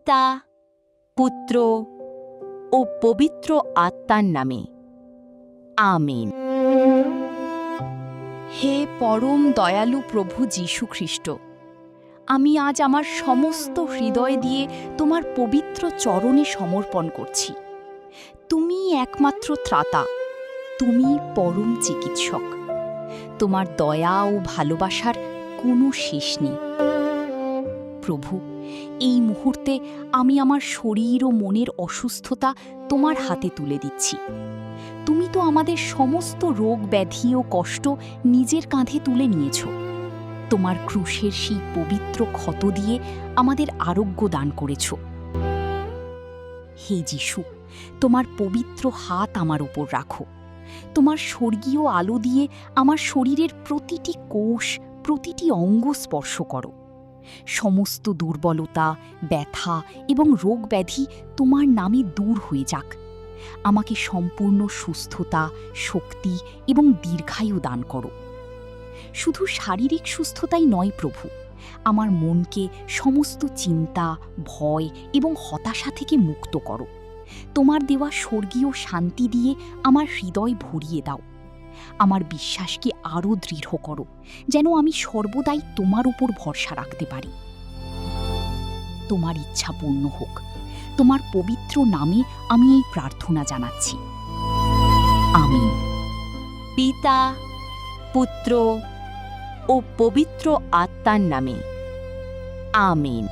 পিতা, পুত্র ও পবিত্র আত্মার নামে আমিন। হে পরম দয়ালু প্রভু যীশু খ্রিস্ট, আমি আজ আমার সমস্ত হৃদয় দিয়ে তোমার পবিত্র চরণে সমর্পণ করছি। তুমি একমাত্র ত্রাতা, তুমি পরম চিকিৎসক। তোমার দয়া ও ভালোবাসার কোনো শেষ নেই। প্রভু, এই মুহূর্তে আমি আমার শরীর ও মনের অসুস্থতা তোমার হাতে তুলে দিচ্ছি। তুমি তো আমাদের সমস্ত রোগ ব্যাধি ও কষ্ট নিজের কাঁধে তুলে নিয়েছ। তোমার ক্রুশের সেই পবিত্র ক্ষত দিয়ে আমাদের আরোগ্য দান করেছ। হে যিশু, তোমার পবিত্র হাত আমার উপর রাখো। তোমার স্বর্গীয় আলো দিয়ে আমার শরীরের প্রতিটি কোষ, প্রতিটি অঙ্গ স্পর্শ করো। সমস্ত দুর্বলতা, ব্যথা এবং রোগ ব্যাধি তোমার নামে দূর হয়ে যাক। আমাকে সম্পূর্ণ সুস্থতা, শক্তি এবং দীর্ঘায়ু দান করো। শুধু শারীরিক সুস্থতাই নয় প্রভু, আমার মনকে সমস্ত চিন্তা, ভয় এবং হতাশা থেকে মুক্ত করো। তোমার দেওয়া স্বর্গীয় শান্তি দিয়ে আমার হৃদয় ভরিয়ে দাও। আমার বিশ্বাসকে আরও দৃঢ় করো, যেন আমি সর্বদাই তোমার উপর ভরসা রাখতে পারি। তোমার ইচ্ছা পূর্ণ হোক। তোমার পবিত্র নামে আমি এই প্রার্থনা জানাচ্ছি। আমিন। পিতা, পুত্র ও পবিত্র আত্মার নামে আমিন।